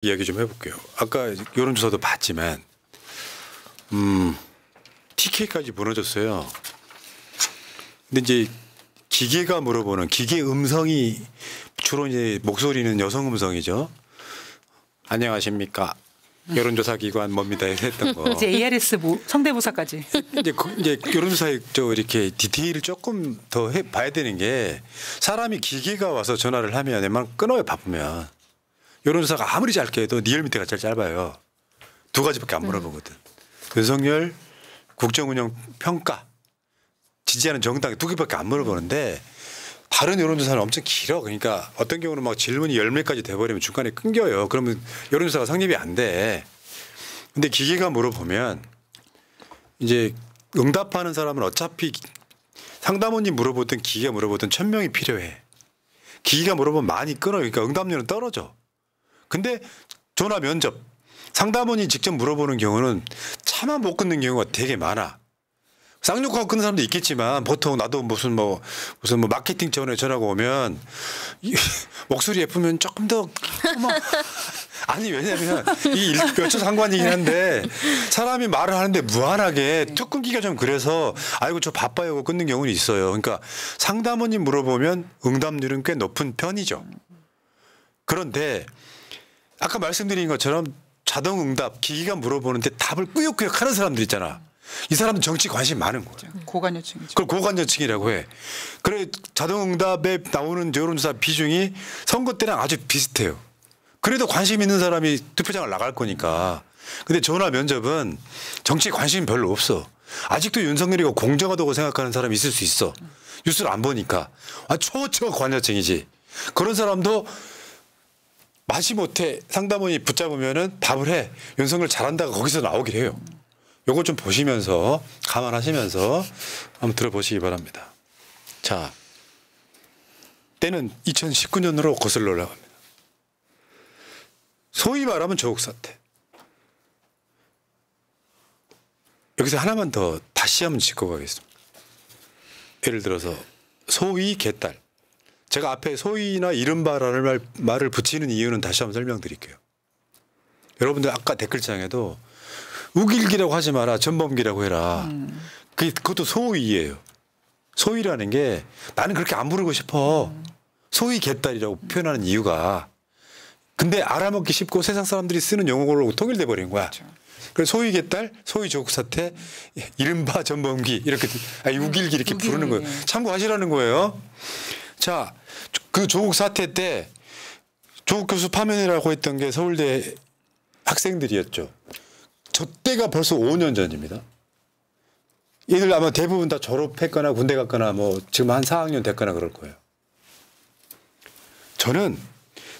이야기 좀 해볼게요. 아까 여론조사도 봤지만 TK까지 무너졌어요. 근데 이제 기계가 물어보는 기계 음성이 주로 이제 목소리는 여성 음성이죠. 안녕하십니까. 여론조사 기관 뭡니다 했던 거. 이제 ARS 성대모사까지. 이제 여론조사에 이렇게 디테일을 조금 더 봐야 되는 게 사람이 기계가 와서 전화를 하면 웬만 끊어요 바쁘면. 여론조사가 아무리 짧게 해도 리얼 밑에가 제일 짧아요. 두 가지밖에 안 물어보거든. 윤석열 국정운영 평가 지지하는 정당 두 개밖에 안 물어보는데 다른 여론조사는 엄청 길어. 그러니까 어떤 경우는 막 질문이 10매까지 돼버리면 중간에 끊겨요. 그러면 여론조사가 성립이 안 돼. 근데 기계가 물어보면 이제 응답하는 사람은 어차피 상담원이 물어보든 기계가 물어보든 1000명이 필요해. 기계가 물어보면 많이 끊어요. 그러니까 응답률은 떨어져. 근데 전화 면접 상담원이 직접 물어보는 경우는 차마 못 끊는 경우가 되게 많아. 쌍욕하고 끊는 사람도 있겠지만 보통 나도 무슨 마케팅 차원에 전화가 오면 목소리 예쁘면 조금 더 아니 왜냐면 이 몇 초 상관이긴 한데 사람이 말을 하는데 무한하게 툭 끊기가 좀 그래서 아이고 저 바빠요 하고 끊는 경우는 있어요. 그러니까 상담원이 물어보면 응답률은 꽤 높은 편이죠. 그런데 아까 말씀드린 것처럼 자동응답 기기가 물어보는데 답을 꾸역꾸역 하는 사람들 있잖아. 이 사람은 정치 관심 많은 거예요. 고관여층이죠. 그걸 고관여층이라고 해. 그래 자동응답에 나오는 여론조사 비중이 선거 때랑 아주 비슷해요. 그래도 관심 있는 사람이 투표장을 나갈 거니까. 근데 전화 면접은 정치에 관심이 별로 없어. 아직도 윤석열이가 공정하다고 생각하는 사람이 있을 수 있어. 뉴스를 안 보니까. 초관여층이지. 그런 사람도 마지못해 상담원이 붙잡으면은 답을 해. 윤석열 잘한다가 거기서 나오긴 해요. 요거 좀 보시면서 감안하시면서 한번 들어보시기 바랍니다. 자, 때는 2019년으로 거슬러 올라갑니다. 소위 말하면 조국 사태. 여기서 하나만 더 다시 한번 짚고 가겠습니다. 예를 들어서 소위 개딸. 제가 앞에 소위나 이른바라는 말을 붙이는 이유는 다시 한번 설명드릴게요. 여러분들 아까 댓글창에도 우길기라고 하지 마라. 전범기라고 해라. 그것도 소위예요. 소위라는 게 나는 그렇게 안 부르고 싶어. 소위 개딸이라고 표현하는 이유가 근데 알아먹기 쉽고 세상 사람들이 쓰는 용어로 통일돼 버린 거야. 그렇죠. 그래서 소위 개딸, 소위 조국 사태, 이른바 전범기 이렇게 우길기 이렇게 부르는 거예요. 참고하시라는 거예요. 자, 그 조국 사태 때 조국 교수 파면이라고 했던 게 서울대 학생들이었죠. 저 때가 벌써 5년 전입니다. 얘들 아마 대부분 다 졸업했거나 군대 갔거나 뭐 지금 한 4학년 됐거나 그럴 거예요. 저는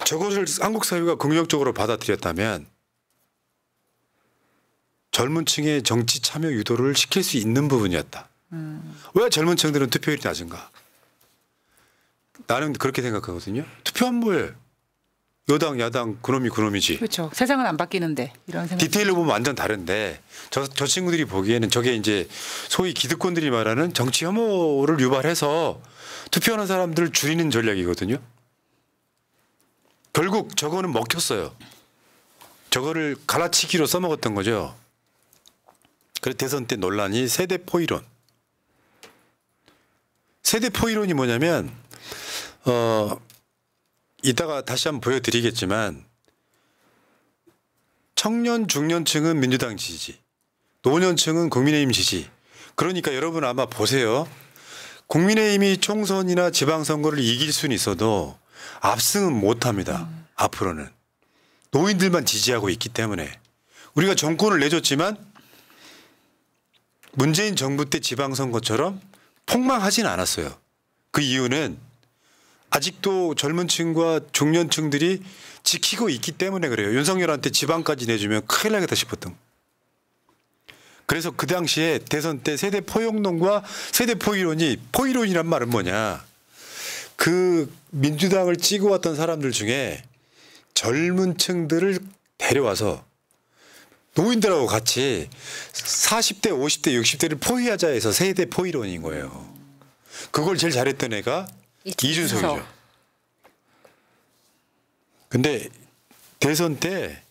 저것을 한국 사회가 긍정적으로 받아들였다면 젊은 층의 정치 참여 유도를 시킬 수 있는 부분이었다. 왜 젊은 층들은 투표율이 낮은가? 나는 그렇게 생각하거든요. 투표하면 뭐해? 여당 야당 그놈이 그놈이지. 그렇죠. 세상은 안 바뀌는데 이런 생각. 디테일로 보면 완전 다른데 저 친구들이 보기에는 저게 이제 소위 기득권들이 말하는 정치 혐오를 유발해서 투표하는 사람들을 줄이는 전략이거든요. 결국 저거는 먹혔어요. 저거를 갈아치기로 써먹었던 거죠. 그래서 대선 때 논란이 세대포 이론. 세대포 이론이 뭐냐면 이따가 다시 한번 보여드리겠지만 청년 중년층은 민주당 지지, 노년층은 국민의힘 지지. 그러니까 여러분 아마 보세요. 국민의힘이 총선이나 지방선거를 이길 수는 있어도 압승은 못합니다. 앞으로는. 노인들만 지지하고 있기 때문에. 우리가 정권을 내줬지만 문재인 정부 때 지방선거처럼 폭망하진 않았어요. 그 이유는 아직도 젊은 층과 중년층들이 지키고 있기 때문에 그래요. 윤석열한테 지방까지 내주면 큰일 나겠다 싶었던. 그래서 그 당시에 대선 때 세대 포용론과 세대 포이론이 포이론이란 말은 뭐냐. 그 민주당을 찍어왔던 사람들 중에 젊은 층들을 데려와서 노인들하고 같이 40대, 50대, 60대를 포위하자 해서 세대 포이론인 거예요. 그걸 제일 잘했던 애가 이준석이죠. 근데 대선 때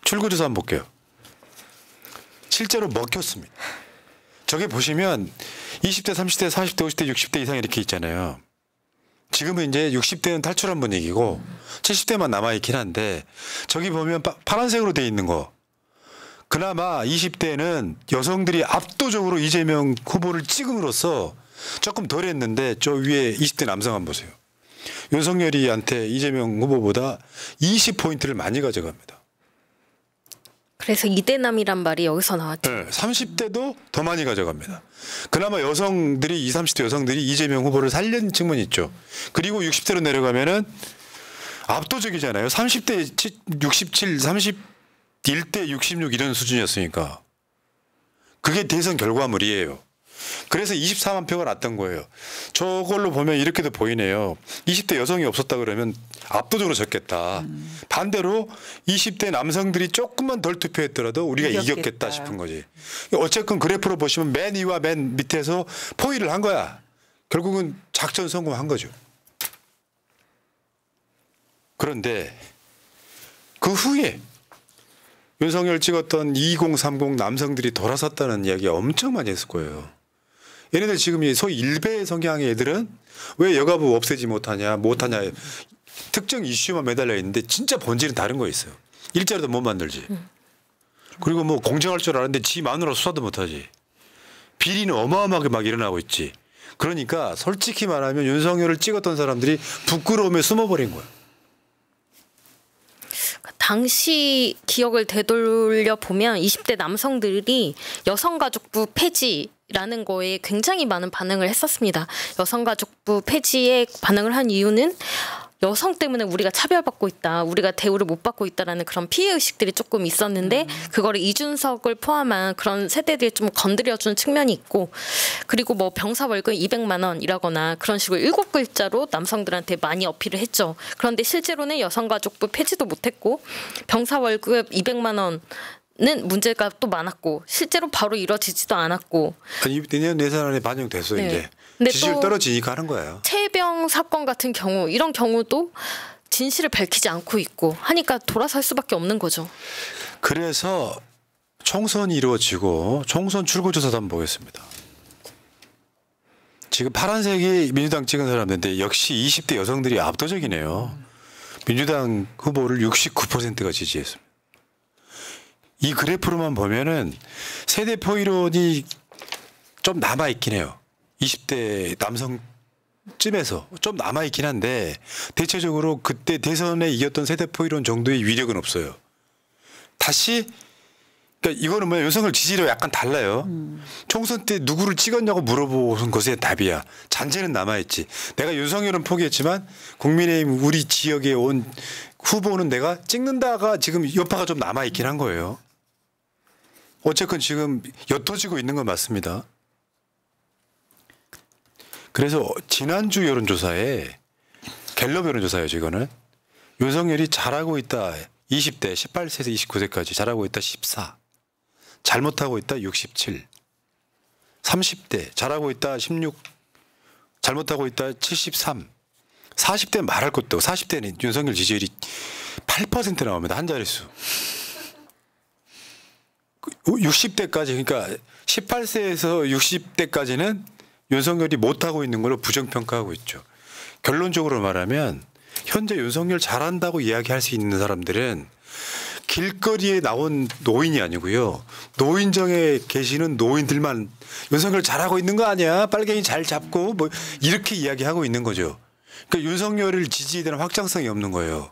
출구조사 한번 볼게요. 실제로 먹혔습니다. 저게 보시면 20대, 30대, 40대, 50대, 60대 이상 이렇게 있잖아요. 지금은 이제 60대는 탈출한 분위기고 70대만 남아있긴 한데 저기 보면 파란색으로 돼 있는 거. 그나마 20대는 여성들이 압도적으로 이재명 후보를 찍음으로써 조금 덜 했는데 저 위에 20대 남성 한번 보세요. 윤석열이한테 이재명 후보보다 20포인트를 많이 가져갑니다. 그래서 이대남이란 말이 여기서 나왔죠. 네, 30대도 더 많이 가져갑니다. 그나마 여성들이 20, 30대 여성들이 이재명 후보를 살린 측면이 있죠. 그리고 60대로 내려가면은 압도적이잖아요. 30대 67, 31대 66 이런 수준이었으니까. 그게 대선 결과물이에요. 그래서 24만 표가 났던 거예요. 저걸로 보면 이렇게도 보이네요. 20대 여성이 없었다 그러면 압도적으로 졌겠다. 반대로 20대 남성들이 조금만 덜 투표했더라도 우리가 이겼겠다 싶은 거지. 어쨌건 그래프로 보시면 맨 위와 맨 밑에서 포위를 한 거야. 결국은 작전 성공한 거죠. 그런데 그 후에 윤석열 찍었던 2030 남성들이 돌아섰다는 이야기가 엄청 많이 했을 거예요. 얘네들 지금 소위 일베 성향의 애들은 왜 여가부 없애지 못하냐 특정 이슈만 매달려 있는데 진짜 본질은 다른 거 있어요. 일자리도 못 만들지. 그리고 뭐 공정할 줄 아는데 지 마누라 수사도 못하지. 비리는 어마어마하게 막 일어나고 있지. 그러니까 솔직히 말하면 윤석열을 찍었던 사람들이 부끄러움에 숨어버린 거야. 당시 기억을 되돌려 보면 20대 남성들이 여성가족부 폐지라는 거에 굉장히 많은 반응을 했었습니다. 여성가족부 폐지에 반응을 한 이유는 여성 때문에 우리가 차별받고 있다, 우리가 대우를 못 받고 있다라는 그런 피해의식들이 조금 있었는데 그거를 이준석을 포함한 그런 세대들이 좀 건드려주는 측면이 있고, 그리고 뭐 병사 월급 200만 원이라거나 그런 식으로 7글자로 남성들한테 많이 어필을 했죠. 그런데 실제로는 여성가족부 폐지도 못했고 병사 월급 200만 원 는 문제가 또 많았고 실제로 바로 이뤄지지도 않았고. 아니 내년 예산안에 반영됐어. 네. 이제 근데 지지율 떨어지니까 하는 거예요. 최병 사건 같은 경우 이런 경우도 진실을 밝히지 않고 있고 하니까 돌아설 수밖에 없는 거죠. 그래서 총선이 이루어지고 총선 출구조사도 한번 보겠습니다. 지금 파란색이 민주당 찍은 사람인데 역시 20대 여성들이 압도적이네요. 민주당 후보를 69%가 지지했습니다. 이 그래프로만 보면은 세대 포이론이 좀 남아있긴 해요. 20대 남성쯤에서 좀 남아있긴 한데 대체적으로 그때 대선에 이겼던 세대 포이론 정도의 위력은 없어요. 다시 그러니까 이거는 뭐냐, 윤석열 지지율이 약간 달라요. 총선 때 누구를 찍었냐고 물어보는 것의 답이야. 잔재는 남아있지. 내가 윤석열은 포기했지만 국민의힘 우리 지역에 온 후보는 내가 찍는다가 지금 여파가 좀 남아있긴 한 거예요. 어쨌건 지금 옅어지고 있는 건 맞습니다. 그래서 지난주 여론조사에 갤럽 여론조사예요. 이거는 윤석열이 잘하고 있다 20대 18세에서 29세까지 잘하고 있다 14, 잘못하고 있다 67, 30대 잘하고 있다 16, 잘못하고 있다 73, 40대 말할 것도 없고 40대는 윤석열 지지율이 8% 나옵니다. 한 자릿수. 60대까지 그러니까 18세에서 60대까지는 윤석열이 못하고 있는 걸로 부정평가하고 있죠. 결론적으로 말하면 현재 윤석열 잘한다고 이야기할 수 있는 사람들은 길거리에 나온 노인이 아니고요. 노인정에 계시는 노인들만 윤석열 잘하고 있는 거 아니야? 빨갱이 잘 잡고 뭐 이렇게 이야기하고 있는 거죠. 그러니까 윤석열을 지지에 대한 확장성이 없는 거예요.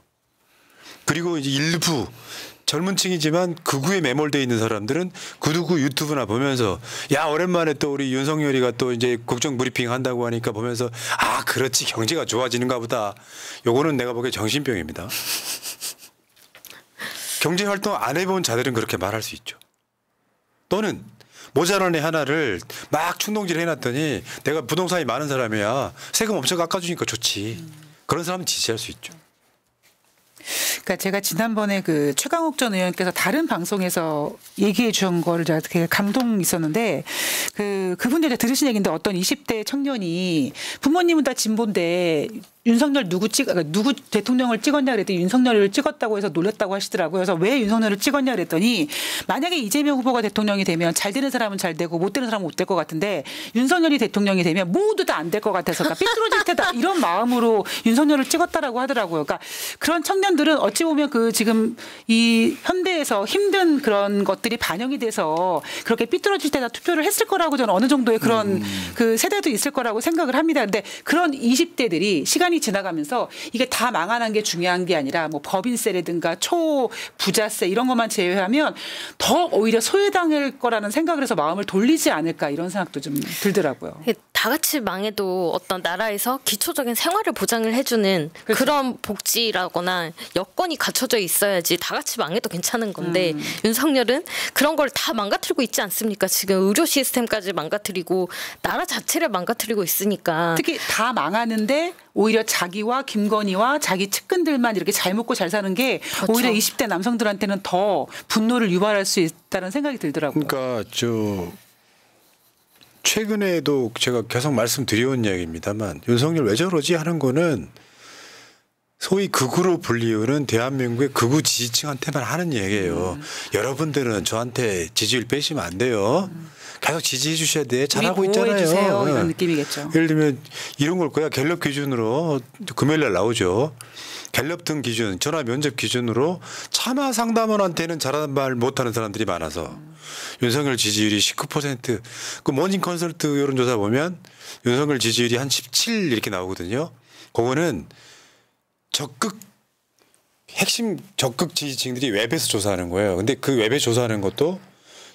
그리고 이제 일부 젊은 층이지만 극우에 매몰되어 있는 사람들은 구두구 유튜브나 보면서 야 오랜만에 또 우리 윤석열이가 또 이제 국정 브리핑 한다고 하니까 보면서 아 그렇지 경제가 좋아지는가 보다. 요거는 내가 보기에 정신병입니다. 경제활동 안 해본 자들은 그렇게 말할 수 있죠. 또는 모자란 애 하나를 막 충동질 해놨더니 내가 부동산이 많은 사람이야. 세금 엄청 깎아주니까 좋지. 그런 사람은 지지할 수 있죠. 그러니까 제가 지난번에 그 최강욱 전 의원께서 다른 방송에서 얘기해 주신 거를 제가 되게 감동 있었는데 그분이 이제 들으신 얘기인데 어떤 20대 청년이 부모님은 다 진보인데 윤석열 누구 대통령을 찍었냐 그랬더니 윤석열을 찍었다고 해서 놀랬다고 하시더라고요. 그래서 왜 윤석열을 찍었냐 그랬더니 만약에 이재명 후보가 대통령이 되면 잘 되는 사람은 잘 되고 못 되는 사람은 못 될 것 같은데 윤석열이 대통령이 되면 모두 다 안 될 것 같아서 그러니까 삐뚤어질 테다 이런 마음으로 윤석열을 찍었다라고 하더라고요. 그러니까 그런 청년들은 어찌 보면 그 지금 이 현대에서 힘든 그런 것들이 반영이 돼서 그렇게 삐뚤어질 때다 투표를 했을 거라고 저는 어느 정도의 그런 그 세대도 있을 거라고 생각을 합니다. 근데 그런 20대들이 시간이 지나가면서 이게 다 망하는 게 중요한 게 아니라 뭐 법인세라든가 초부자세 이런 것만 제외하면 더 오히려 소외당할 거라는 생각을 해서 마음을 돌리지 않을까 이런 생각도 좀 들더라고요. 다 같이 망해도 어떤 나라에서 기초적인 생활을 보장을 해주는 그렇죠. 그런 복지라거나 여건이 갖춰져 있어야지 다 같이 망해도 괜찮은 건데 윤석열은 그런 걸 다 망가뜨리고 있지 않습니까? 지금 의료 시스템까지 망가뜨리고 나라 자체를 망가뜨리고 있으니까. 특히 다 망하는데 오히려 자기와 김건희와 자기 측근들만 이렇게 잘 먹고 잘 사는 게 그렇죠. 오히려 20대 남성들한테는 더 분노를 유발할 수 있다는 생각이 들더라고요. 그러니까 최근에도 제가 계속 말씀드려온 이야기입니다만 윤석열 왜 저러지 하는 거는 소위 극우로 불리우는 대한민국의 극우 지지층한테만 하는 얘기예요. 여러분들은 저한테 지지율 빼시면 안 돼요. 계속 지지해 주셔야 돼. 잘하고 있잖아요. 주세요. 이런 느낌이겠죠. 예를 들면 이런 걸 거야. 갤럽 기준으로 금요일 날 나오죠. 갤럽 등 기준, 전화 면접 기준으로 차마 상담원한테는 잘하는 말 못하는 사람들이 많아서 윤석열 지지율이 19%. 그 모닝 컨설트 여론조사 보면 윤석열 지지율이 한 17 이렇게 나오거든요. 그거는 핵심 적극 지지층들이 웹에서 조사하는 거예요. 근데 그 웹에 조사하는 것도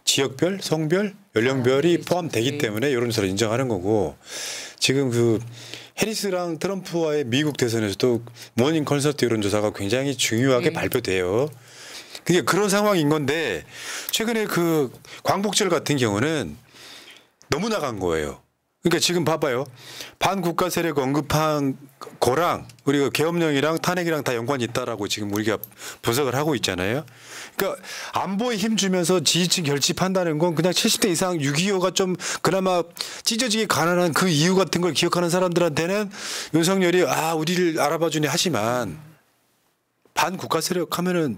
지역별, 성별, 연령별이 포함되기 때문에 여론조사를 인정하는 거고 지금 그 해리스랑 트럼프와의 미국 대선에서도 모닝 컨설트 여론조사가 굉장히 중요하게 발표돼요. 그러니까 그런 상황인 건데 최근에 그 광복절 같은 경우는 너무 나간 거예요. 그러니까 지금 봐봐요. 반국가 세력 언급한 거랑 우리가 계엄령이랑 탄핵이랑 다 연관이 있다라고 지금 우리가 분석을 하고 있잖아요. 그러니까 안보에 힘 주면서 지지층 결집한다는 건 그냥 70대 이상 6.25가 좀 그나마 찢어지게 가난한 그 이유 같은 걸 기억하는 사람들한테는 윤석열이 우리를 알아봐 주네 하지만 반국가 세력 하면은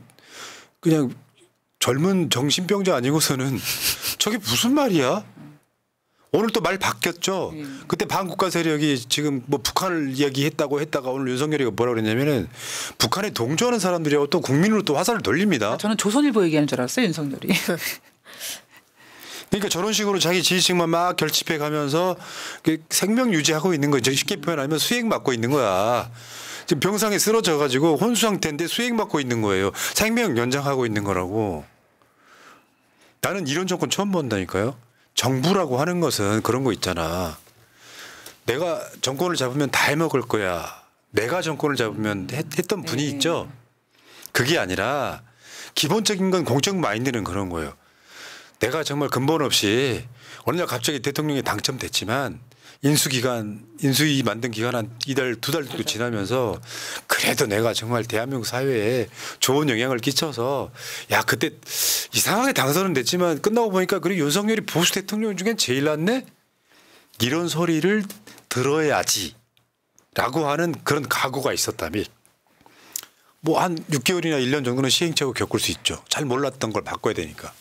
그냥 젊은 정신병자 아니고서는 저게 무슨 말이야? 오늘 또 말 바뀌었죠. 그때 반국가 세력이 지금 뭐 북한을 이야기했다고 했다가 오늘 윤석열이가 뭐라 그랬냐면은 북한에 동조하는 사람들이라고 또 국민으로 또 화살을 돌립니다. 저는 조선일보 얘기하는 줄 알았어요, 윤석열이. 그러니까 저런 식으로 자기 지지층만 막 결집해 가면서 생명 유지하고 있는 거죠. 쉽게 표현하면 수액 맞고 있는 거야. 지금 병상에 쓰러져 가지고 혼수 상태인데 수액 맞고 있는 거예요. 생명 연장하고 있는 거라고. 나는 이런 정권 처음 본다니까요. 정부라고 하는 것은 그런 거 있잖아. 내가 정권을 잡으면 다 해먹을 거야. 내가 정권을 잡으면 했던 분이 있죠. 그게 아니라 기본적인 건 공적 마인드는 그런 거예요. 내가 정말 근본 없이 어느 날 갑자기 대통령이 당첨됐지만 인수위 만든 기간 한 이달, 두 달 정도 지나면서 그래도 내가 정말 대한민국 사회에 좋은 영향을 끼쳐서 그때 이상하게 당선은 됐지만 끝나고 보니까 그리고 윤석열이 보수 대통령 중엔 제일 낫네? 이런 소리를 들어야지 라고 하는 그런 각오가 있었다면 뭐 한 6개월이나 1년 정도는 시행착오 겪을 수 있죠. 잘 몰랐던 걸 바꿔야 되니까.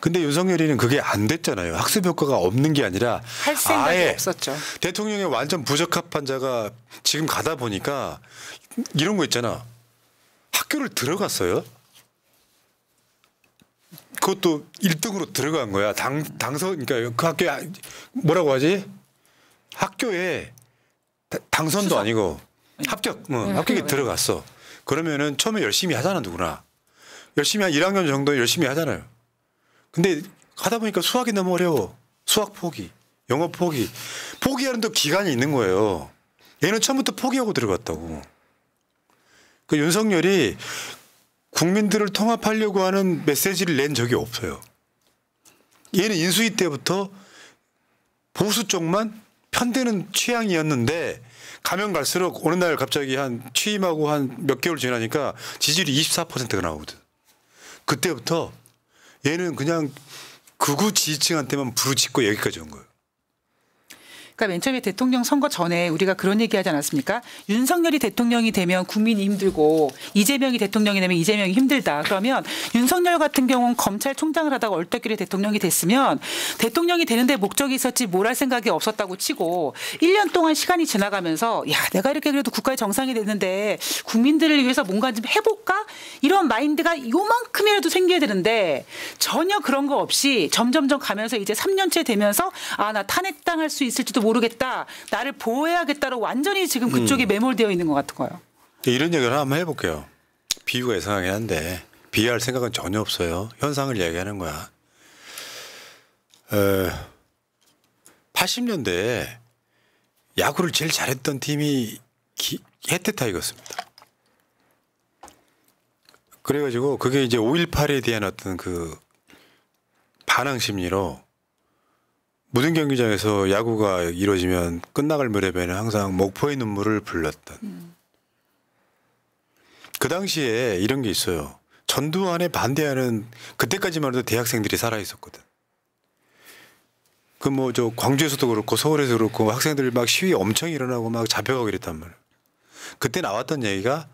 근데 윤석열이는 그게 안 됐잖아요. 학습 효과가 없는 게 아니라 할 생각이 아예 없었죠. 대통령에 완전 부적합한 자가 지금 가다 보니까 이런 거 있잖아. 학교를 들어갔어요. 그것도 1등으로 들어간 거야. 당선 그러니까 그 학교에 뭐라고 하지? 학교에 당선도 수석. 아니고 합격에 들어갔어. 그러면은 처음에 열심히 하잖아, 누구나. 열심히 한 1학년 정도 열심히 하잖아요. 근데 하다 보니까 수학이 너무 어려워. 수학 포기, 영어 포기. 포기하는 또 기간이 있는 거예요. 얘는 처음부터 포기하고 들어갔다고. 그 윤석열이 국민들을 통합하려고 하는 메시지를 낸 적이 없어요. 얘는 인수위 때부터 보수 쪽만 편드는 취향이었는데 가면 갈수록 어느 날 갑자기 한 취임하고 한 몇 개월 지나니까 지지율이 24%가 나오거든. 그때부터 얘는 그냥 극우 지지층한테만 부르짖고 여기까지 온 거예요. 그러니까 맨 처음에 대통령 선거 전에 우리가 그런 얘기하지 않았습니까? 윤석열이 대통령이 되면 국민이 힘들고 이재명이 대통령이 되면 이재명이 힘들다. 그러면 윤석열 같은 경우는 검찰총장을 하다가 얼떨결에 대통령이 됐으면 대통령이 되는데 목적이 있었지 뭘 할 생각이 없었다고 치고 1년 동안 시간이 지나가면서 야 내가 이렇게 그래도 국가의 정상이 됐는데 국민들을 위해서 뭔가 좀 해볼까? 이런 마인드가 요만큼이라도 생겨야 되는데 전혀 그런 거 없이 점점점 가면서 이제 3년째 되면서 아 나 탄핵당할 수 있을지도 모르겠다. 나를 보호해야겠다로 완전히 지금 그쪽에 매몰되어 있는 것 같은 거예요. 이런 얘기를 한번 해볼게요. 비유가 이상하긴 한데 비하할 생각은 전혀 없어요. 현상을 이야기하는 거야. 80년대에 야구를 제일 잘했던 팀이 해태 타이거스입니다. 그래가지고 그게 이제 5.18에 대한 어떤 그 반항 심리로 모든 경기장에서 야구가 이루어지면 끝나갈 무렵에는 항상 목포의 눈물을 불렀던. 그 당시에 이런 게 있어요. 전두환에 반대하는 그때까지만 해도 대학생들이 살아 있었거든. 그 뭐 저 광주에서도 그렇고 서울에서 그렇고 학생들 막 시위 엄청 일어나고 막 잡혀가고 이랬단 말이에요. 그때 나왔던 얘기가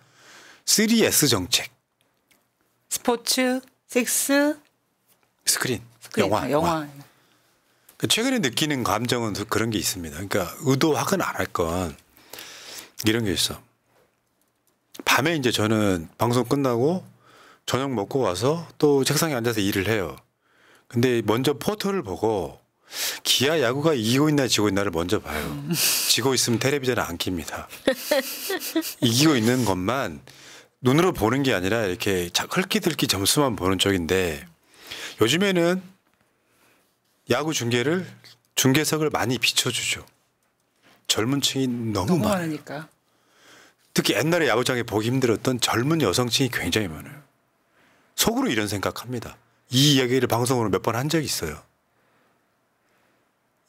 3S 정책. 스포츠, 섹스, 스크린. 영화. 최근에 느끼는 감정은 그런 게 있습니다. 그러니까 의도하건 안 할 건 이런 게 있어. 밤에 이제 저는 방송 끝나고 저녁 먹고 와서 또 책상에 앉아서 일을 해요. 근데 먼저 포털을 보고 기아 야구가 이기고 있나 지고 있나를 먼저 봐요. 지고 있으면 텔레비전을 안 킵니다. 이기고 있는 것만 눈으로 보는 게 아니라 이렇게 흘끼들끼 점수만 보는 쪽인데 요즘에는 야구 중계를 중계석을 많이 비춰주죠. 젊은 층이 너무 많으니까. 특히 옛날에 야구장에 보기 힘들었던 젊은 여성층이 굉장히 많아요. 속으로 이런 생각합니다. 이 이야기를 방송으로 몇 번 한 적이 있어요.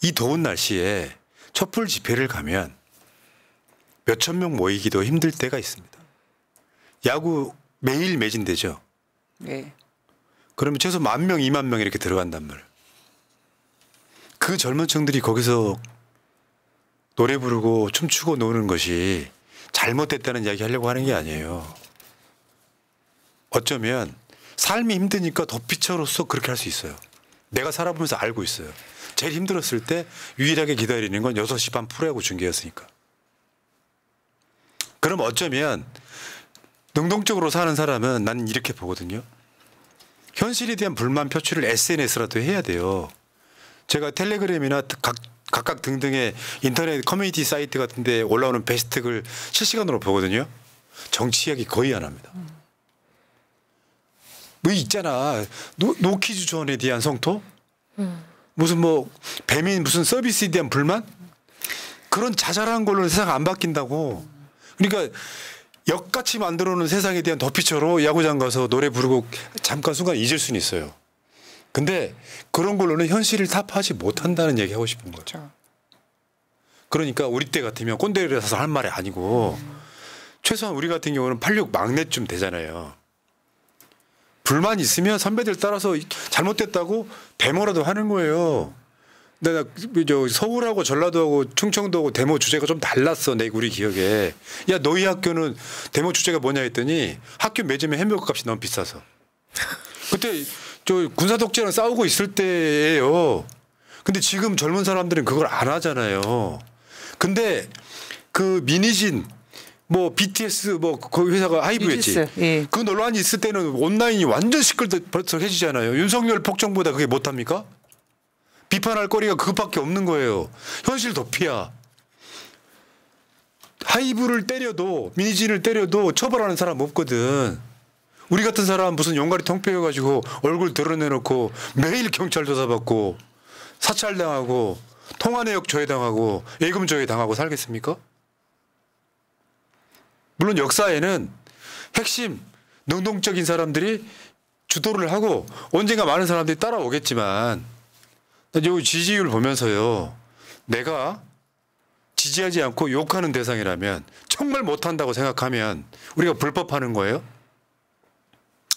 이 더운 날씨에 촛불 집회를 가면 몇천 명 모이기도 힘들 때가 있습니다. 야구 매일 매진되죠. 네. 그러면 최소 10,000명, 20,000명 이렇게 들어간단 말이에요. 그 젊은 층들이 거기서 노래 부르고 춤추고 노는 것이 잘못됐다는 이야기 하려고 하는 게 아니에요. 어쩌면 삶이 힘드니까 덧비처로서 그렇게 할 수 있어요. 내가 살아보면서 알고 있어요. 제일 힘들었을 때 유일하게 기다리는 건 6시 반 프로야구 중계였으니까. 그럼 어쩌면 능동적으로 사는 사람은 나는 이렇게 보거든요. 현실에 대한 불만 표출을 SNS라도 해야 돼요. 제가 텔레그램이나 각각 등등의 인터넷 커뮤니티 사이트 같은 데 올라오는 베스트글 실시간으로 보거든요. 정치 이야기 거의 안 합니다. 뭐 있잖아. 노키즈 존에 대한 성토? 무슨 뭐 배민 무슨 서비스에 대한 불만? 그런 자잘한 걸로는 세상 안 바뀐다고. 그러니까 역같이 만들어놓은 세상에 대한 덧비처로 야구장 가서 노래 부르고 잠깐 순간 잊을 수는 있어요. 근데 그런 걸로는 현실을 타파하지 못한다는 얘기 하고 싶은 거죠. 그러니까 우리 때 같으면 꼰대를 사서 할 말이 아니고 최소한 우리 같은 경우는 86 막내쯤 되잖아요. 불만 있으면 선배들 따라서 잘못됐다고 데모라도 하는 거예요. 근데 나 서울하고 전라도하고 충청도하고 데모 주제가 좀 달랐어. 우리 기억에. 야 너희 학교는 데모 주제가 뭐냐 했더니 학교 매점에 햄버거 값이 너무 비싸서. 그때 저 군사 독재랑 싸우고 있을 때예요. 근데 지금 젊은 사람들은 그걸 안 하잖아요. 근데 그 민희진 뭐 BTS 뭐 그 회사가 하이브였지. 예. 그 논란이 있을 때는 온라인이 완전 시끌벅적해지잖아요. 윤석열 폭정보다 그게 못합니까? 비판할 거리가 그것밖에 없는 거예요. 현실 도피야. 하이브를 때려도 민희진을 때려도 처벌하는 사람 없거든. 우리 같은 사람 무슨 용가리 통폐해가지고 얼굴 드러내놓고 매일 경찰 조사받고 사찰당하고 통화내역 조회당하고 예금 조회당하고 살겠습니까? 물론 역사에는 핵심 능동적인 사람들이 주도를 하고 언젠가 많은 사람들이 따라오겠지만 요 지지율 보면서요. 내가 지지하지 않고 욕하는 대상이라면 정말 못한다고 생각하면 우리가 불법하는 거예요?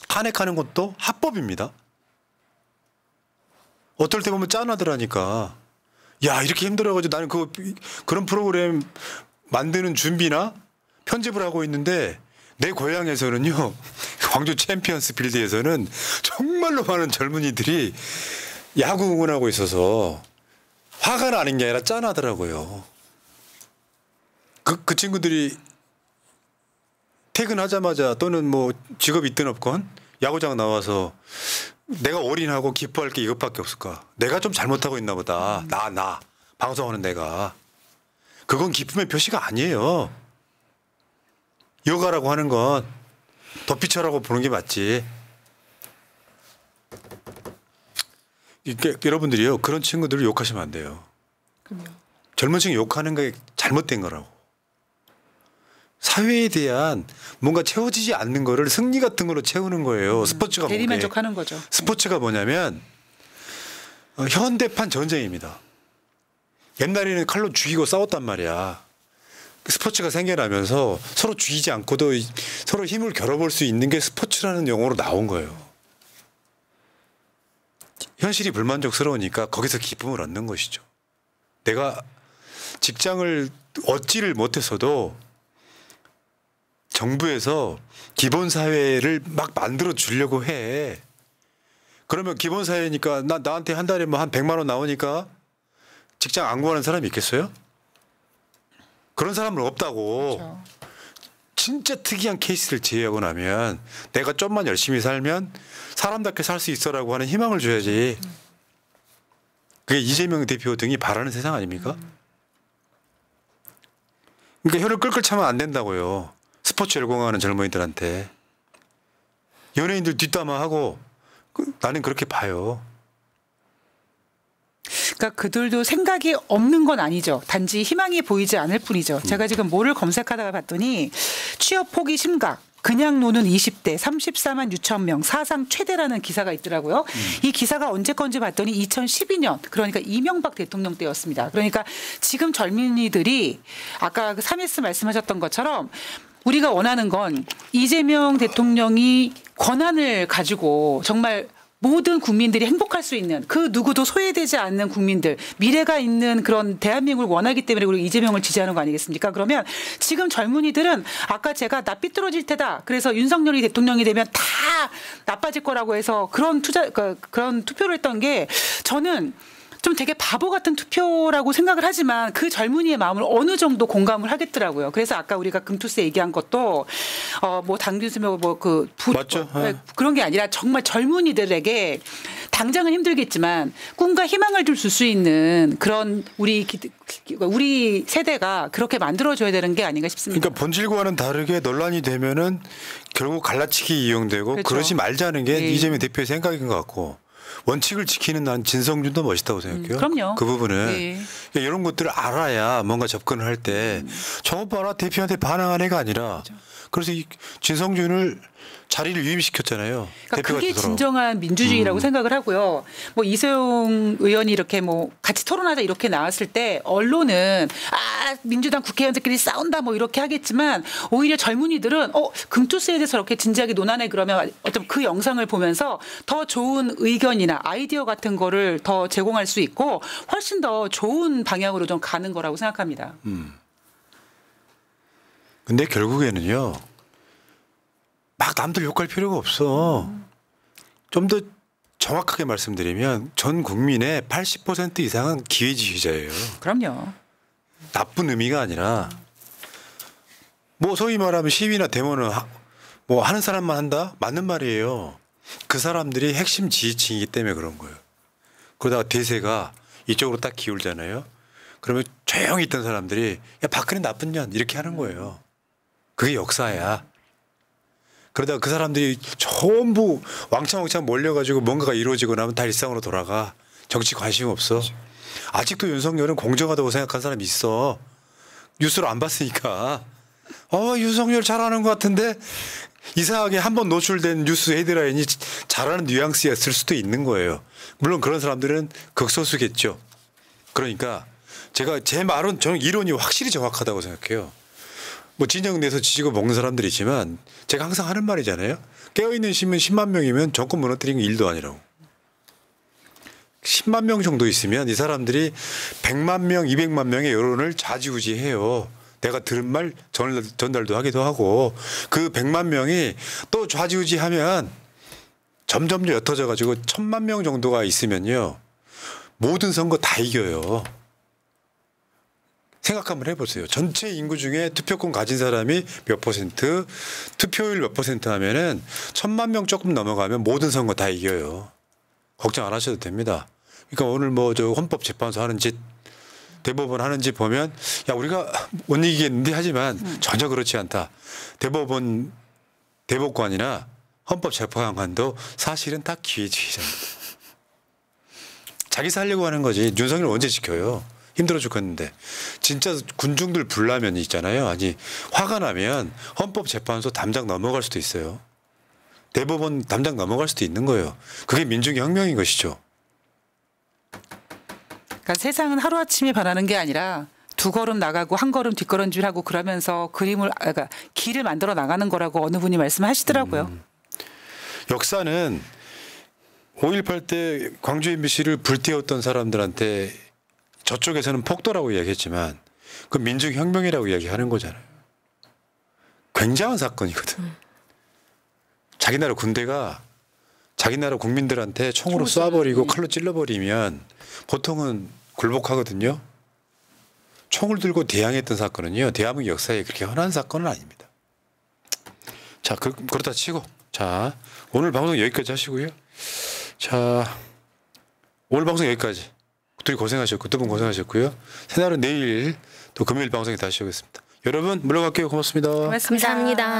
탄핵하는 것도 합법입니다. 어떨 때 보면 짠하더라니까. 야 이렇게 힘들어가지고 나는 그런 프로그램 만드는 준비나 편집을 하고 있는데 내 고향에서는요 광주 챔피언스 필드에서는 정말로 많은 젊은이들이 야구 응원하고 있어서 화가 나는 게 아니라 짠하더라고요. 그 친구들이 퇴근하자마자 또는 뭐 직업이 있든 없건 야구장 나와서 내가 올인하고 기뻐할 게 이것밖에 없을까? 내가 좀 잘못하고 있나 보다. 나 방송하는 내가. 그건 기쁨의 표시가 아니에요. 여가라고 하는 건 덧비쳐라고 보는 게 맞지. 여러분들이요 그런 친구들을 욕하시면 안 돼요. 그럼요. 젊은 층이 욕하는 게 잘못된 거라고. 사회에 대한 뭔가 채워지지 않는 거를 승리 같은 걸로 채우는 거예요. 스포츠가 대리만족하는 거죠. 스포츠가 뭐냐면 현대판 전쟁입니다. 옛날에는 칼로 죽이고 싸웠단 말이야. 스포츠가 생겨나면서 서로 죽이지 않고도 서로 힘을 겨뤄볼 수 있는 게 스포츠라는 용어로 나온 거예요. 현실이 불만족스러우니까 거기서 기쁨을 얻는 것이죠. 내가 직장을 얻지를 못했어도 정부에서 기본사회를 막 만들어 주려고 해. 그러면 기본사회니까 나한테 한 달에 뭐 한 100만 원 나오니까 직장 안 구하는 사람이 있겠어요? 그런 사람은 없다고. 그렇죠. 진짜 특이한 케이스를 제외하고 나면 내가 좀만 열심히 살면 사람답게 살 수 있어라고 하는 희망을 줘야지. 그게 이재명 대표 등이 바라는 세상 아닙니까? 그러니까 혀를 끌끌 차면 안 된다고요. 스포츠 열공하는 젊은이들한테. 연예인들 뒷담화하고 나는 그렇게 봐요. 그러니까 그들도 생각이 없는 건 아니죠. 단지 희망이 보이지 않을 뿐이죠. 제가 지금 뭐를 검색하다가 봤더니 취업 포기 심각. 그냥 노는 20대 34만 6천 명 사상 최대라는 기사가 있더라고요. 이 기사가 언제 건지 봤더니 2012년 그러니까 이명박 대통령 때였습니다. 그러니까 지금 젊은이들이 아까 그 3S 말씀하셨던 것처럼 우리가 원하는 건 이재명 대통령이 권한을 가지고 정말 모든 국민들이 행복할 수 있는 그 누구도 소외되지 않는 국민들 미래가 있는 그런 대한민국을 원하기 때문에 우리 이재명을 지지하는 거 아니겠습니까? 그러면 지금 젊은이들은 아까 제가 나 삐뚤어질 테다. 그래서 윤석열이 대통령이 되면 다 나빠질 거라고 해서 그런 그런 투표를 했던 게 저는 좀 되게 바보 같은 투표라고 생각을 하지만 그 젊은이의 마음을 어느 정도 공감을 하겠더라고요. 그래서 아까 우리가 금투세 얘기한 것도 뭐 당규수명 맞죠. 그런 게 아니라 정말 젊은이들에게 당장은 힘들겠지만 꿈과 희망을 줄 수 있는 그런 우리 세대가 그렇게 만들어줘야 되는 게 아닌가 싶습니다. 그러니까 본질과는 다르게 논란이 되면은 결국 갈라치기 이용되고 그렇죠. 그러지 말자는 게 예. 이재명 대표의 생각인 것 같고. 원칙을 지키는 난 진성준도 멋있다고 생각해요. 그럼요. 그 부분은 네. 그러니까 이런 것들을 알아야 뭔가 접근을 할 때 저것 봐라 대표한테 반항한 애가 아니라 그래서 이 진성준을 자리를 위임시켰잖아요. 그러니까 그게 스스로. 진정한 민주주의라고 생각을 하고요. 뭐 이소영 의원이 이렇게 뭐 같이 토론하자 이렇게 나왔을 때 언론은 민주당 국회의원들끼리 싸운다 뭐 이렇게 하겠지만 오히려 젊은이들은 금투세에 대해서 이렇게 진지하게 논하네 그러면 어떤 그 영상을 보면서 더 좋은 의견이나 아이디어 같은 거를 더 제공할 수 있고 훨씬 더 좋은 방향으로 좀 가는 거라고 생각합니다. 근데 결국에는요. 막 남들 욕할 필요가 없어. 좀 더 정확하게 말씀드리면 전 국민의 80% 이상은 기회주의자예요. 그럼요. 나쁜 의미가 아니라 뭐 소위 말하면 시위나 데모는 뭐 하는 사람만 한다? 맞는 말이에요. 그 사람들이 핵심 지지층이기 때문에 그런 거예요. 그러다가 대세가 이쪽으로 딱 기울잖아요. 그러면 조용히 있던 사람들이 야 박근혜 나쁜 년 이렇게 하는 거예요. 그게 역사야. 그러다가 그 사람들이 전부 왕창왕창 몰려가지고 뭔가가 이루어지고 나면 다 일상으로 돌아가. 정치 관심 없어. 아직도 윤석열은 공정하다고 생각하는 사람이 있어. 뉴스를 안 봤으니까. 윤석열 잘하는 것 같은데 이상하게 한번 노출된 뉴스 헤드라인이 잘하는 뉘앙스였을 수도 있는 거예요. 물론 그런 사람들은 극소수겠죠. 그러니까 제 말은 저는 이론이 확실히 정확하다고 생각해요. 뭐 진영 내서 지지고 먹는 사람들이 있지만 제가 항상 하는 말이잖아요. 깨어있는 시민 10만 명이면 정권 무너뜨리는 게 1도 아니라고. 10만 명 정도 있으면 이 사람들이 100만 명, 200만 명의 여론을 좌지우지해요. 내가 들은 말 전달도 하기도 하고 그 100만 명이 또 좌지우지하면 점점 옅어져 가지고 1000만 명 정도가 있으면요. 모든 선거 다 이겨요. 생각 한번 해보세요. 전체 인구 중에 투표권 가진 사람이 몇 퍼센트, 투표율 몇 퍼센트 하면은 1000만 명 조금 넘어가면 모든 선거 다 이겨요. 걱정 안 하셔도 됩니다. 그러니까 오늘 뭐 저 헌법재판소 하는 짓, 대법원 하는 짓 보면 야 우리가 못 이기겠는데 하지만 전혀 그렇지 않다. 대법관이나 헌법재판관도 사실은 다 기회주의자입니다. 자기 살려고 하는 거지. 윤석열 언제 지켜요? 힘들어 죽겠는데. 진짜 군중들 불나면 있잖아요. 아니 화가 나면 헌법재판소 담장 넘어갈 수도 있어요. 대법원 담장 넘어갈 수도 있는 거예요. 그게 민중의 혁명인 것이죠. 그러니까 세상은 하루아침에 변하는 게 아니라 두 걸음 나가고 한 걸음 뒷걸음질하고 그러면서 그러니까 길을 만들어 나가는 거라고 어느 분이 말씀하시더라고요. 역사는 5.18 때 광주 MBC를 불태웠던 사람들한테 저쪽에서는 폭도라고 이야기했지만 그 민중혁명이라고 이야기하는 거잖아요. 굉장한 사건이거든. 자기 나라 군대가 자기 나라 국민들한테 총으로 쏴버리고 칼로 찔러버리면 보통은 굴복하거든요. 총을 들고 대항했던 사건은요. 대한민국 역사에 그렇게 흔한 사건은 아닙니다. 자, 그렇다 치고 자 오늘 방송 여기까지 하시고요. 자 오늘 방송 여기까지. 둘이 고생하셨고 두 분 고생하셨고요. 새날은 내일 또 금요일 방송에 다시 오겠습니다. 여러분 물러갈게요. 고맙습니다. 고맙습니다. 감사합니다.